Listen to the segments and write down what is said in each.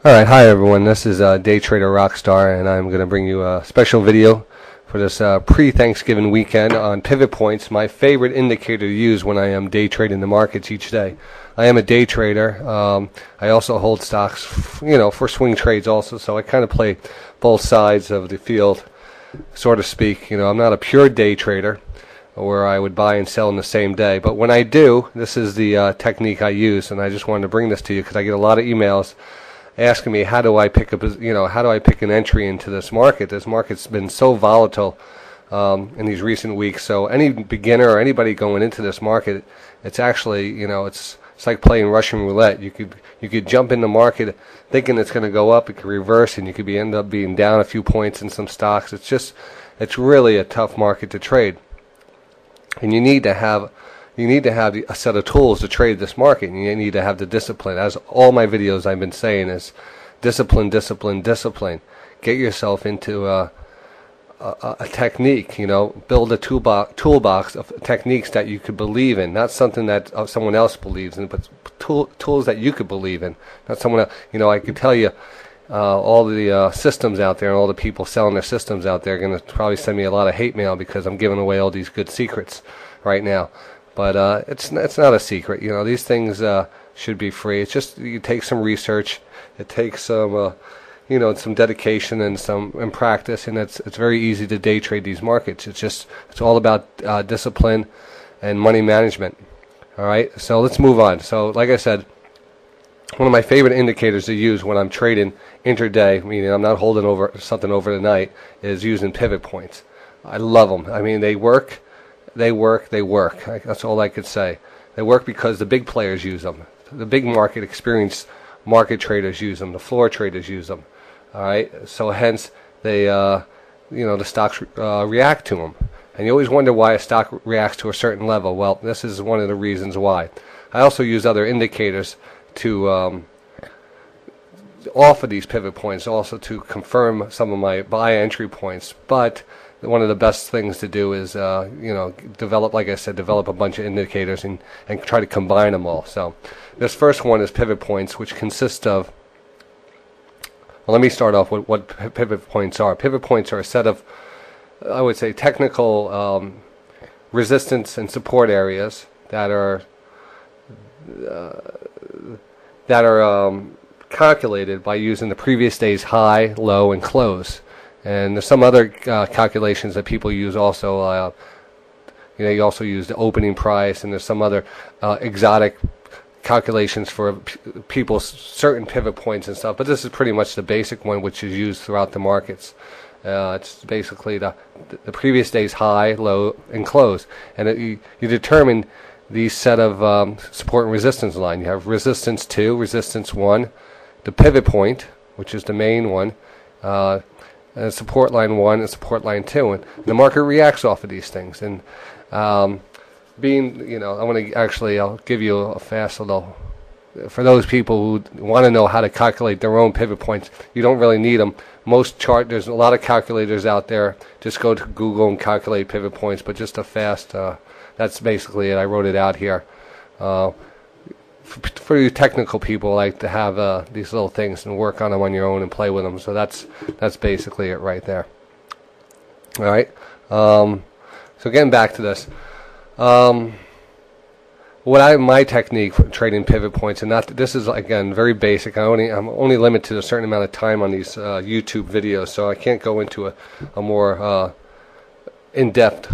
Alright, hi everyone, this is Day Trader Rockstar, and I'm going to bring you a special video for this pre-Thanksgiving weekend on pivot points, my favorite indicator to use when I am day trading the markets each day. I am a day trader. I also hold stocks, for swing trades also, so I kind of play both sides of the field, so to speak. I'm not a pure day trader where I would buy and sell in the same day, but when I do, this is the technique I use, and I just wanted to bring this to you because I get a lot of emails asking me how do I pick an entry into this market. This market's been so volatile in these recent weeks. So any beginner or anybody going into this market, it's actually it's like playing Russian roulette. You could jump in the market thinking it's going to go up. It could reverse, and you could end up being down a few points in some stocks. It's really a tough market to trade, and you need to have a set of tools to trade this market, and you need to have the discipline. As all my videos I've been saying is discipline, discipline, discipline. Get yourself into a technique, build a toolbox of techniques that you could believe in, not something that someone else believes in, but tools that you could believe in, not someone else. I could tell you all the systems out there and all the people selling their systems out there are going to probably send me a lot of hate mail because I'm giving away all these good secrets right now. But it's not a secret. These things should be free. It's just you take some research. It takes some some dedication and practice, and it's very easy to day trade these markets. It's all about discipline and money management. All right. So let's move on. So like I said, one of my favorite indicators to use when I'm trading intraday, meaning I'm not holding over something over the night, is using pivot points. I love them. I mean, they work. They work. That's all I could say. They work because the big players use them. The big market experienced market traders use them. The floor traders use them. All right. So hence they, the stocks react to them. And you always wonder why a stock reacts to a certain level. Well, this is one of the reasons why. I also use other indicators to offer these pivot points, also to confirm some of my buy entry points. But one of the best things to do is, develop a bunch of indicators and try to combine them all. So this first one is pivot points, which consist of, well, let me start off with what pivot points are. Pivot points are a set of, I would say, technical resistance and support areas that are calculated by using the previous day's high, low, and close. And there's some other calculations that people use also. You also use the opening price, and there's some other exotic calculations for people's certain pivot points and stuff. But this is pretty much the basic one, which is used throughout the markets. It's basically the previous day's high, low, and close. And you determine these set of support and resistance line. You have resistance 2, resistance 1, the pivot point, which is the main one, support line 1 and support line 2, and the market reacts off of these things. And I'll give you a fast little, for those people who want to know how to calculate their own pivot points. You don't really need them. There's a lot of calculators out there. Just go to Google and calculate pivot points, but just a fast, that's basically it. I wrote it out here. For you technical people, like to have these little things and work on them on your own and play with them. So that's basically it right there. All right. So getting back to this, my technique for trading pivot points, and this is again very basic. I'm only limited to a certain amount of time on these YouTube videos, so I can't go into a more in-depth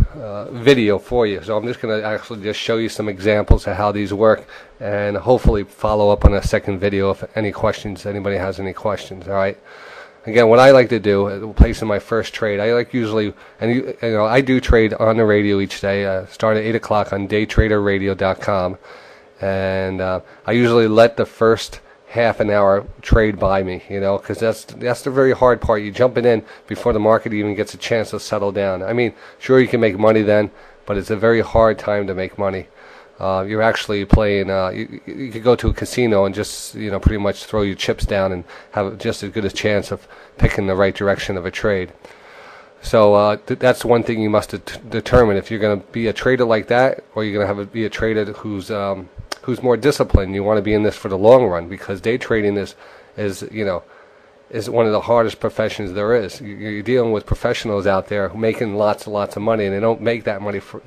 video for you. So I'm just going to actually just show you some examples of how these work, and hopefully follow up on a second video if anybody has any questions. All right. Again, what I like to do, placing my first trade, I do trade on the radio each day. Start at 8 o'clock on daytraderradio.com, and I usually let the first half an hour trade by me, because that's the very hard part. You jumping in before the market even gets a chance to settle down. I mean, sure, you can make money then, but it's a very hard time to make money. You're actually playing, you could go to a casino and just, pretty much throw your chips down and have just as good a chance of picking the right direction of a trade. So that's one thing you must determine if you're going to be a trader like that, or you're going to be a trader who's more disciplined. You want to be in this for the long run, because day trading is is, you know, is one of the hardest professions there is. You're dealing with professionals out there who making lots and lots of money, and they don't make that money for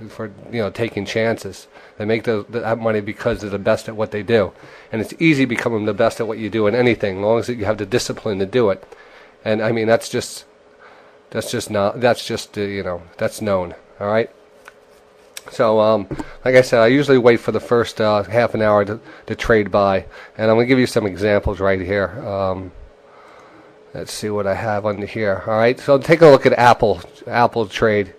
you know, taking chances. They make that money because they're the best at what they do, and it's easy becoming the best at what you do in anything, as long as you have the discipline to do it. And I mean, that's just you know, that's known. All right. So, like I said, I usually wait for the first half an hour to trade by, and I'm going to give you some examples right here. Let's see what I have under here. All right, so take a look at Apple trade.